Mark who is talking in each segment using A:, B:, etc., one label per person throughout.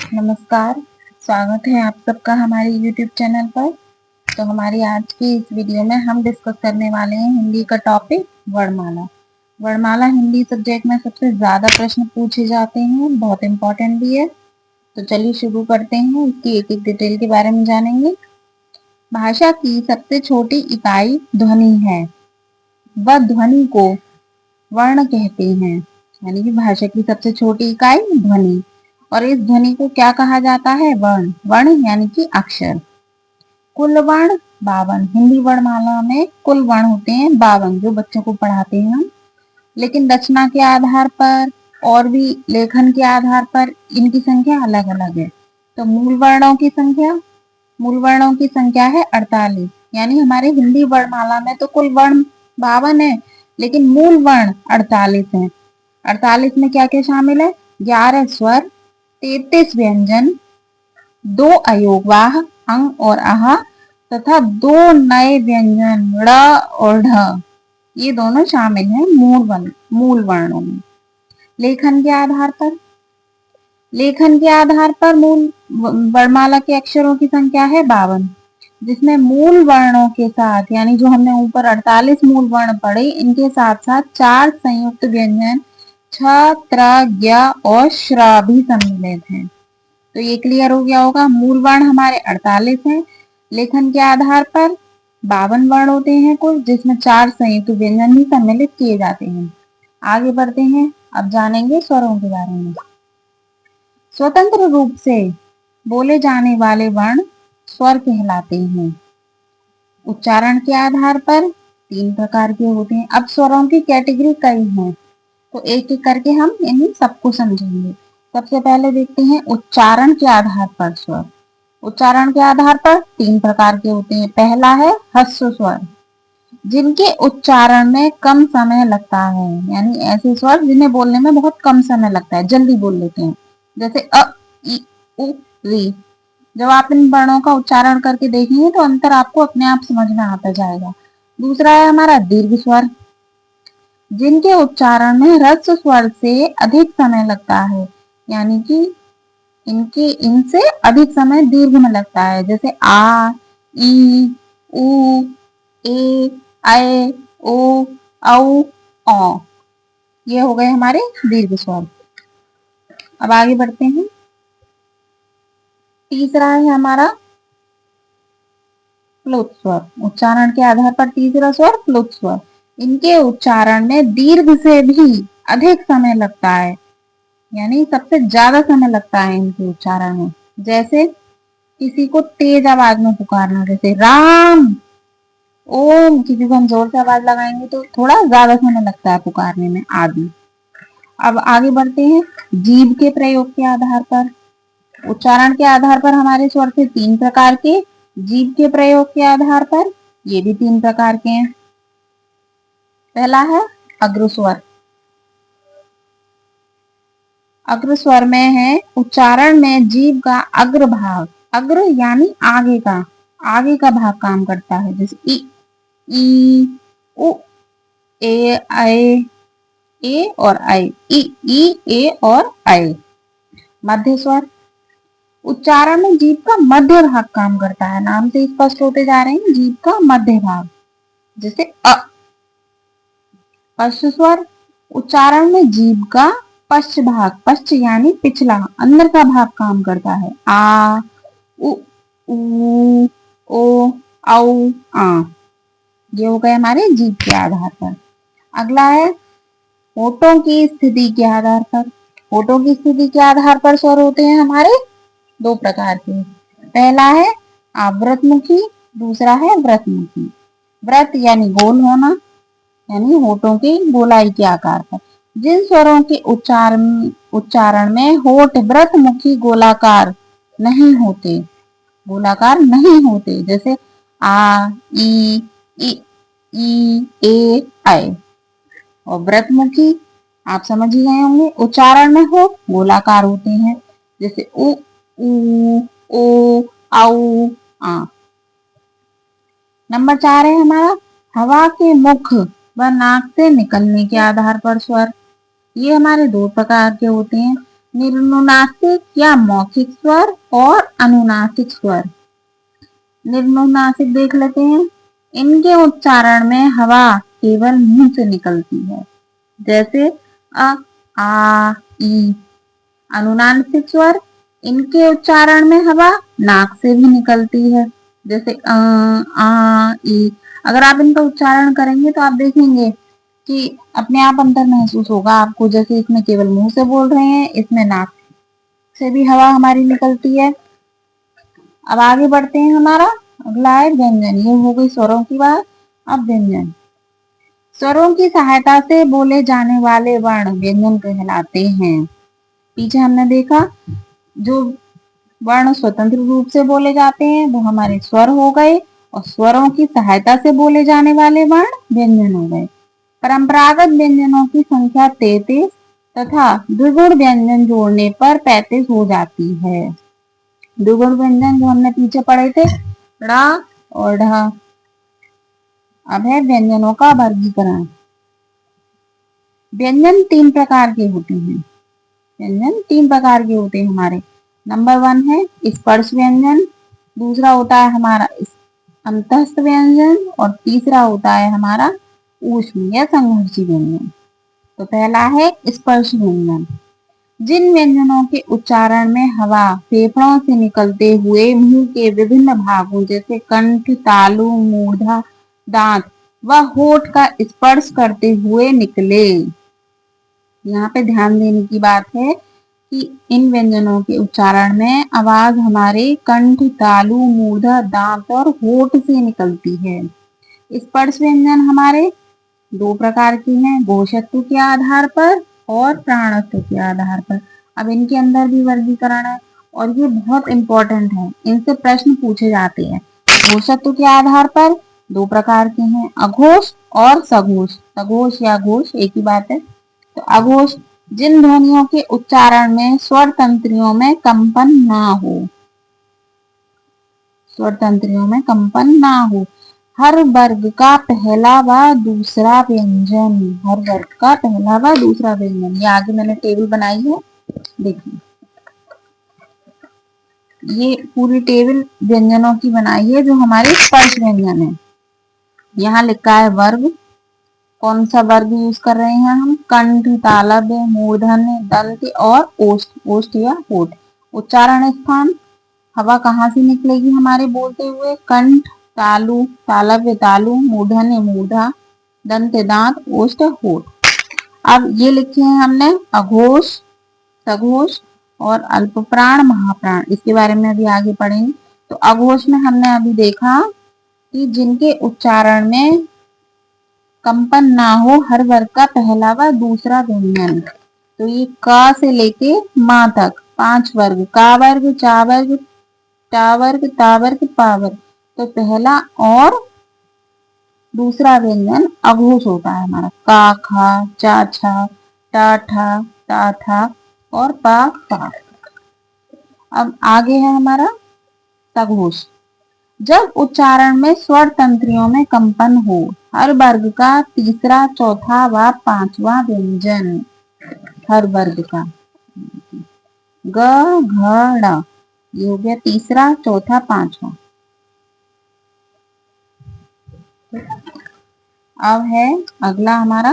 A: नमस्कार। स्वागत है आप सबका हमारे YouTube चैनल पर। तो हमारी आज की इस वीडियो में हम डिस्कस करने वाले हैं हिंदी का टॉपिक वर्णमाला। वर्णमाला हिंदी सब्जेक्ट में सबसे ज्यादा प्रश्न पूछे जाते हैं, बहुत इंपॉर्टेंट भी है। तो चलिए शुरू करते हैं, इसकी एक एक डिटेल के बारे में जानेंगे। भाषा की सबसे छोटी इकाई ध्वनि है। वह ध्वनि को वर्ण कहते हैं, यानी कि भाषा की सबसे छोटी इकाई ध्वनि। और इस ध्वनि को क्या कहा जाता है? वर्ण। वर्ण यानी कि अक्षर। कुल वर्ण 52। हिंदी वर्णमाला में कुल वर्ण होते हैं 52, जो बच्चों को पढ़ाते हैं हम। लेकिन रचना के आधार पर और भी लेखन के आधार पर इनकी संख्या अलग अलग है। तो मूल वर्णों की संख्या है 48। यानी हमारे हिंदी वर्णमाला में तो कुल वर्ण 52 है, लेकिन मूल वर्ण 48 है। 48 में क्या क्या शामिल है? 11 स्वर, 33 व्यंजन, 2 अयोगवाह अंग और आह तथा 2 नए व्यंजन ड़ और ढ। ये दोनों शामिल हैं मूल वर्णों में। लेखन के आधार पर मूल वर्णमाला के अक्षरों की संख्या है 52, जिसमें मूल वर्णों के साथ, यानी जो हमने ऊपर 48 मूल वर्ण पढ़े, इनके साथ साथ 4 संयुक्त व्यंजन छ, त्र, ज्ञ और श्र भी सम्मिलित हैं। तो ये क्लियर हो गया होगा। मूल वर्ण हमारे 48 हैं। लेखन के आधार पर 52 वर्ण होते हैं कुल, जिसमें 4 संयुक्त व्यंजन भी सम्मिलित किए जाते हैं। आगे बढ़ते हैं, अब जानेंगे स्वरों के बारे में। स्वतंत्र रूप से बोले जाने वाले वर्ण स्वर कहलाते हैं। उच्चारण के आधार पर 3 प्रकार के होते हैं। अब स्वरों की कैटेगरी कई हैं, तो एक एक करके हम इन सबको समझेंगे। सबसे पहले देखते हैं उच्चारण के आधार पर स्वर। उच्चारण के आधार पर 3 प्रकार के होते हैं। पहला है ह्रस्व स्वर, जिनके उच्चारण में कम समय लगता है, यानी ऐसे स्वर जिन्हें बोलने में बहुत कम समय लगता है, जल्दी बोल लेते हैं। जैसे अ, इ, उ, री। जब आप इन वर्णों का उच्चारण करके देखेंगे तो अंतर आपको अपने आप समझ में आता जाएगा। दूसरा है हमारा दीर्घ स्वर, जिनके उच्चारण में ह्रस्व स्वर से अधिक समय लगता है, यानी कि इनसे अधिक समय दीर्घ में लगता है। जैसे आ, ई, उ, ए, ऐ, ओ, औ, औ। ये हो गए हमारे दीर्घ स्वर। अब आगे बढ़ते हैं। तीसरा है हमारा प्लुत स्वर। उच्चारण के आधार पर तीसरा स्वर प्लुत स्वर। इनके उच्चारण में दीर्घ से भी अधिक समय लगता है, यानी सबसे ज्यादा समय लगता है इनके उच्चारण में। जैसे किसी को तेज आवाज में पुकारना, जैसे राम, ओम। किसी को हम जोर से आवाज लगाएंगे तो थोड़ा ज्यादा समय लगता है पुकारने में, आदि। अब आगे बढ़ते हैं जीभ के प्रयोग के आधार पर। उच्चारण के आधार पर हमारे स्वर थे 3 प्रकार के। जीभ के प्रयोग के आधार पर ये भी 3 प्रकार के हैं। पहला है अग्रस्वर। अग्रस्वर में है उच्चारण में जीभ का अग्र भाग, अग्र यानी आगे का भाग काम करता है। जैसे ई, उ, ए और ऐ, ए और ऐ। मध्य स्वर। उच्चारण में जीभ का मध्य भाग काम करता है, नाम से स्पष्ट होते जा रहे हैं, जीभ का मध्य भाग। जैसे अ। पश्च स्वर। उच्चारण में जीभ का पश्च भाग, पश्च यानी पिछला, अंदर का भाग काम करता है। आ, उ, ओ, औ, आ। ये हो गए हमारे जीभ के आधार पर। अगला है होठों की स्थिति के आधार पर। होठों की स्थिति के आधार पर स्वर होते हैं हमारे 2 प्रकार के। पहला है आवृतमुखी, दूसरा है व्रतमुखी। व्रत यानी गोल होना, यानी होठों की गोलाई के आकार पर। जिन स्वरों के उच्चारण में होठ व्रतमुखी गोलाकार नहीं होते, जैसे आ, ई, ए, और व्रतमुखी आप समझ ही गए होंगे, उच्चारण में हो गोलाकार होते हैं। जैसे उ, ओ, औ, आ। नंबर 4 है हमारा हवा के मुख व नाक से निकलने के आधार पर स्वर। ये हमारे 2 प्रकार के होते हैं। निर्नुनासिक या मौखिक स्वर और अनुनासिक स्वर। निर्नुनासिक देख लेते हैं। इनके उच्चारण में हवा केवल मुंह से निकलती है, जैसे अ, आ, ई। अनुनासिक स्वर, इनके उच्चारण में हवा नाक से भी निकलती है, जैसे अ, आ, ई। अगर आप इनका उच्चारण करेंगे तो आप देखेंगे कि अपने आप अंतर महसूस होगा आपको, जैसे इसमें केवल मुंह से बोल रहे हैं, इसमें नाक से भी हवा हमारी निकलती है। अब आगे बढ़ते हैं। हमारा अगला है व्यंजन। ये हो गई स्वरों की बात। अब व्यंजन। स्वरों की सहायता से बोले जाने वाले वर्ण व्यंजन कहलाते हैं। पीछे हमने देखा जो वर्ण स्वतंत्र रूप से बोले जाते हैं वो हमारे स्वर हो गए, और स्वरों की सहायता से बोले जाने वाले वर्ण व्यंजन हो गए। परंपरागत व्यंजनों की संख्या 33 तथा द्विगुण व्यंजन जोड़ने पर 35 हो जाती है। द्विगुण व्यंजन जो हमने पीछे पढ़े थे, ड़ा और ढा। अब है व्यंजनों का वर्गीकरण। व्यंजन 3 प्रकार के होते हैं। व्यंजन 3 प्रकार के होते हैं हमारे। नंबर 1 है स्पर्श व्यंजन, दूसरा होता है हमारा अंतस्थ व्यंजन, और तीसरा होता है हमारा ऊष्म या संघर्षी व्यंजन। तो पहला है स्पर्श व्यंजन। जिन व्यंजनों के उच्चारण में हवा फेफड़ों से निकलते हुए मुंह के विभिन्न भागों जैसे कंठ, तालु, मूर्धा, दांत व होठ का स्पर्श करते हुए निकले। यहाँ पे ध्यान देने की बात है कि इन व्यंजनों के उच्चारण में आवाज हमारे कंठ, तालु, मूर्धा, दांत और होठ से निकलती है। स्पर्श व्यंजन हमारे 2 प्रकार के हैं, घोषत्व के आधार पर और प्राणत्व के आधार पर। अब इनके अंदर भी वर्गीकरण है और ये बहुत इंपॉर्टेंट है, इनसे प्रश्न पूछे जाते हैं। घोषत्व के आधार पर 2 प्रकार के हैं, अघोष और सघोष। सघोष या घोष एक ही बात है। तो अघोष जिन ध्वनियों के उच्चारण में स्वर तंत्रियों में कंपन ना हो, स्वर तंत्रियों में कंपन ना हो। हर वर्ग का पहला व दूसरा व्यंजन, हर वर्ग का पहला व दूसरा व्यंजन। ये आगे मैंने टेबल बनाई है, देखिए ये पूरी टेबल व्यंजनों की बनाई है जो हमारे स्पर्श व्यंजन है। यहाँ लिखा है वर्ग, कौन सा वर्ग यूज कर रहे हैं हम, कंठ, तालव्य, मूर्धन्य, दंत और ओष्ठ, ओष्ठ या होठ। उच्चारण स्थान, हवा कहाँ से निकलेगी हमारे बोलते हुए, कंठ, तालु, तालव्य, तालु, मूर्धन्य, मूर्धा, दंत, दांत, ओष्ठ, होठ। अब ये लिखे हैं हमने अघोष, सघोष और अल्पप्राण, महाप्राण। इसके बारे में अभी आगे पढ़ेंगे। तो अघोष में हमने अभी देखा कि जिनके उच्चारण में कंपन ना हो, हर वर्ग का पहला व दूसरा व्यंजन। तो ये क से लेके मां तक 5 वर्ग, का वर्ग, चा वर्ग, टा वर्ग, ता वर्ग, पा वर्ग। तो पहला और दूसरा व्यंजन अघोष होता है हमारा, का, खा, चा, छा, टा, ठा, ता, था और पा, पा। अब आगे है हमारा सघोष। जब उच्चारण में स्वर तंत्रियों में कंपन हो, हर वर्ग का तीसरा, चौथा व पांचवा व्यंजन। हर वर्ग का ग, घ, ड़, ये हो गया तीसरा, चौथा, पांचवा। अब है अगला हमारा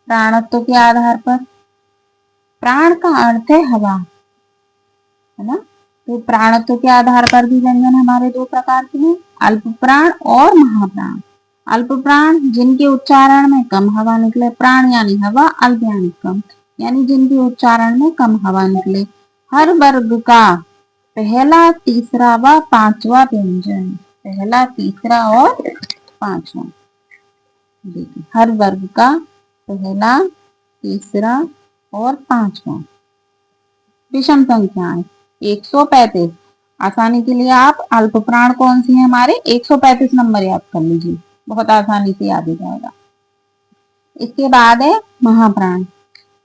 A: प्राणत्व के आधार पर। प्राण का अर्थ है हवा, है ना। तो प्राणत्व के आधार पर भी व्यंजन हमारे 2 प्रकार के हैं, अल्प प्राण और महाप्राण। अल्प प्राण जिनके उच्चारण में कम हवा निकले, प्राण यानी हवा, अल्प यानी कम, यानी जिनके उच्चारण में कम हवा निकले। हर वर्ग का पहला, तीसरा व पांचवा व्यंजन। पहला, तीसरा और पांचवा। देखिए हर वर्ग का पहला, तीसरा और पांचवा। विषम संख्या है 135। आसानी के लिए आप अल्प प्राण कौन सी है हमारे, 135 नंबर याद कर लीजिए, बहुत आसानी से याद हो जाएगा। इसके बाद है महाप्राण।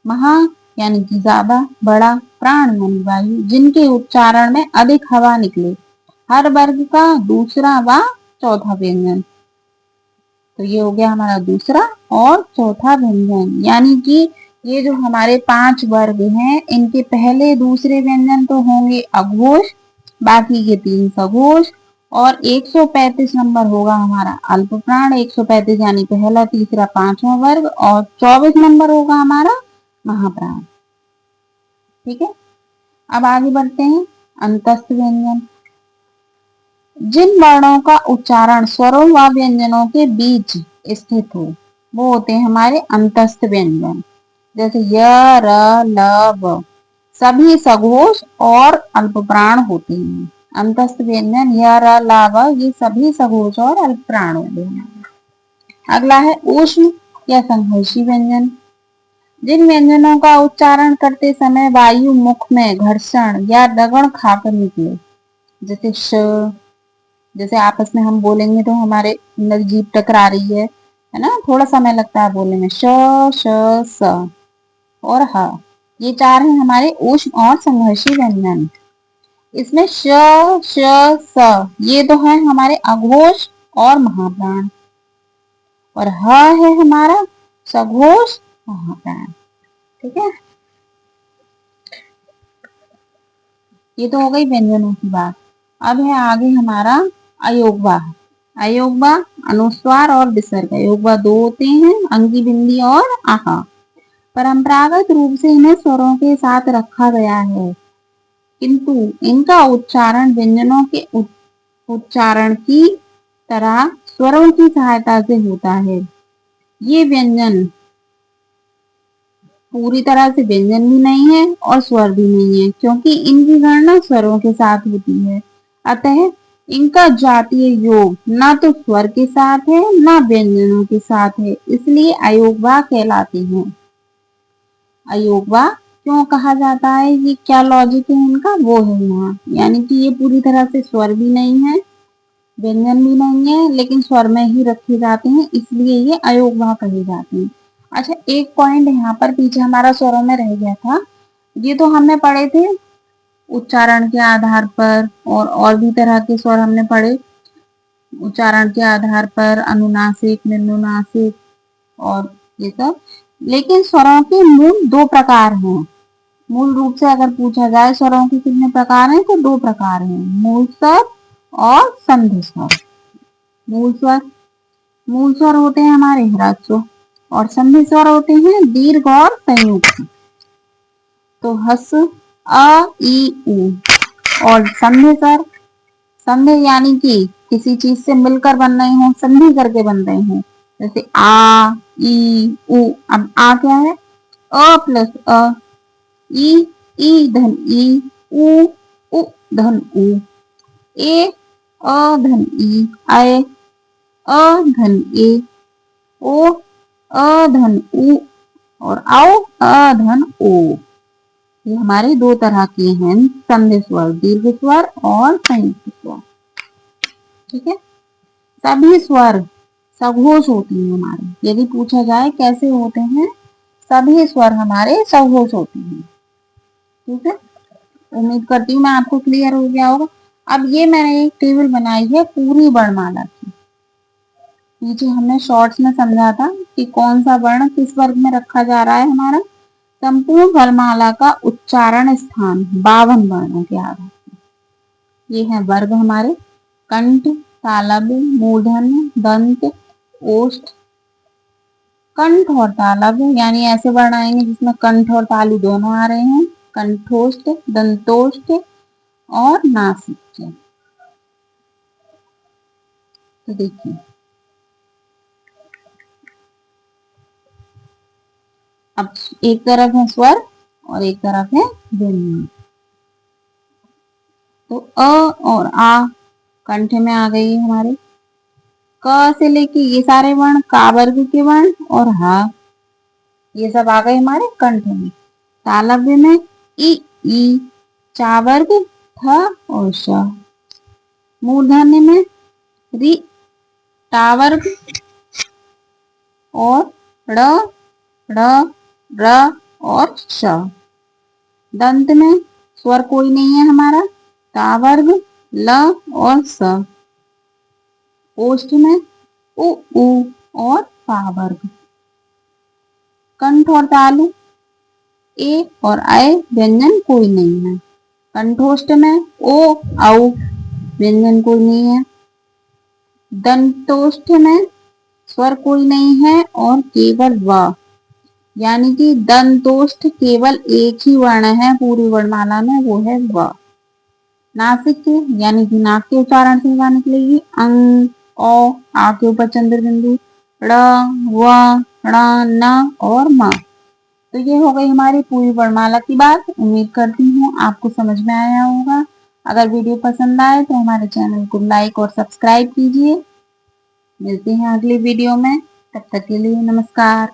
A: महा यानी कि ज्यादा, बड़ा, प्राण यानी वायु, जिनके उच्चारण में अधिक हवा निकले। हर वर्ग का दूसरा व चौथा व्यंजन। तो ये हो गया हमारा दूसरा और चौथा व्यंजन, यानी कि ये जो हमारे 5 वर्ग हैं, इनके पहले दूसरे व्यंजन तो होंगे अघोष, बाकी के 3 सघोष, और 135 नंबर होगा हमारा अल्प प्राण। 135 यानी पहला, तीसरा, पांचवा वर्ग, और 24 नंबर होगा हमारा महाप्राण। ठीक है, अब आगे बढ़ते हैं। अंतस्थ व्यंजन, जिन वर्णों का उच्चारण स्वरों व व्यंजनों के बीच स्थित हो वो होते हैं हमारे अंतस्थ व्यंजन। जैसे य, र, ल, व सभी सघोष और अल्पप्राण होते हैं। अंतस्थ व्यंजन य, र, ल, व ये सभी सघोष और अल्पप्राण होते हैं। अगला है ऊष्म या संघर्षी व्यंजन, जिन व्यंजनों का उच्चारण करते समय वायु मुख में घर्षण या रगड़ खाकर निकले। जैसे श, जैसे आपस में हम बोलेंगे तो हमारे अंदर जीभ टकरा रही है ना, थोड़ा समय लगता है बोलने में। श, श, स और ह, ये 4 हैं हमारे ऊष्म और संघर्षी व्यंजन। इसमें श, श, स ये तो है हमारे अघोष और महाप्राण, और ह है हमारा सघोष महाप्राण। ठीक है, ये तो हो गई व्यंजनों की बात। अब है आगे हमारा अयोगवा। अयोगवा अनुस्वार और विसर्ग। अयोगवा 2 होते हैं, अंगी, बिंदी और आहा। परंपरागत रूप से इन्हें स्वरों के साथ रखा गया है, किंतु इनका उच्चारण व्यंजनों के उच्चारण की तरह स्वरों की सहायता से होता है। ये व्यंजन पूरी तरह से व्यंजन भी नहीं है और स्वर भी नहीं है, क्योंकि इनकी गणना स्वरों के साथ होती है। अतः इनका जातीय योग न तो स्वर के साथ है न व्यंजनों के साथ है, इसलिए अयोगवा कहलाते हैं। अयोगवा क्यों कहा जाता है, ये क्या लॉजिक है इनका, वो है यहाँ। यानी कि ये पूरी तरह से स्वर भी नहीं है, व्यंजन भी नहीं है, लेकिन स्वर में ही रखे जाते हैं, इसलिए ये अयोगवा कहे जाते हैं। अच्छा, एक पॉइंट यहाँ पर पीछे हमारा स्वरों में रह गया था। ये तो हमने पढ़े थे उच्चारण के आधार पर, और भी तरह के स्वर हमने पढ़े उच्चारण के आधार पर, अनुनासिक, निम्नुनासिक और ये सब। लेकिन स्वरों के मूल 2 प्रकार हैं। मूल रूप से अगर पूछा जाए स्वरों के कितने प्रकार हैं, तो 2 प्रकार हैं, मूल स्वर और संधि स्वर। मूल स्वर, मूल स्वर होते हैं हमारे ह्रस्व, और संधि स्वर होते हैं दीर्घ और संयुक्त। तो हस, अ, ई, उ। और संधि स्वर, संधि यानी कि किसी चीज से मिलकर बन रहे हो, संधि करके बन रहे हो। जैसे आ, ई, उ। अब आ क्या है, अ प्लस अ, ई धन ई, उ धन उ, ए, अ धन ई, आए, अ धन ए, ओ, अ धन उ, और आओ, अ धन ओ। ये हमारे 2 तरह के हैं संधि स्वर, दीर्घ स्वर और संयुक्त स्वर। ठीक है, सभी स्वर सघोष होते हैं हमारे। यदि पूछा जाए कैसे होते हैं, सभी स्वर हमारे सघोष होते हैं। ठीक है, उम्मीद करती हूँ मैं आपको क्लियर हो गया होगा। अब ये मैंने एक टेबल बनाई है पूरी वर्णमाला की। नीचे हमने शॉर्ट्स में समझा था कि कौन सा वर्ण किस वर्ग में रखा जा रहा है हमारा। संपूर्ण वर्णमाला का उच्चारण स्थान 52 वर्णों के आधार पर। ये है वर्ग हमारे, कंठ, तालव्य, मूर्धन्य, दंत, ओष्ठ। कंठ और तालव्य यानी ऐसे वर्ण आएंगे जिसमें कंठ और तालु दोनों आ रहे हैं। कंठोष्ठ, दंतोष्ठ और नासिक। तो देखिए, अब एक तरफ है स्वर और एक तरफ है व्यंजन। तो अ और आ कंठ में आ गई हमारे। क से लेके ये सारे वर्ण का वर्ग के वर्ण, और हा ये सब आ गए हमारे कंठ में। तालव्य में ई, चा वर्ग, थ और श। मूर्धन्य में रि, टा वर्ग और ड़, ढ़, र और श। दंत में स्वर कोई नहीं है हमारा, ता वर्ग, ल और स। ओष्ठ में उ और पा वर्ग। कंठ और तालु ए और ऐ व्यंजन कोई नहीं है। कंठोष्ठ में ओ औ व्यंजन कोई नहीं है। दंतोष्ठ में स्वर कोई नहीं है और केवल व, यानी कि दंतोष्ठ केवल एक ही वर्ण है पूरी वर्णमाला में, वो है व। नासिक के यानी कि नाक के उच्चारण से वा निकलेगी। अंग, ओ, आ के ऊपर चंद्र बिंदु, ड़, व, ण, न और म। तो ये हो गई हमारी पूरी वर्णमाला की बात। उम्मीद करती हूँ आपको समझ में आया होगा। अगर वीडियो पसंद आए तो हमारे चैनल को लाइक और सब्सक्राइब कीजिए। मिलते हैं अगली वीडियो में, तब तक के लिए नमस्कार।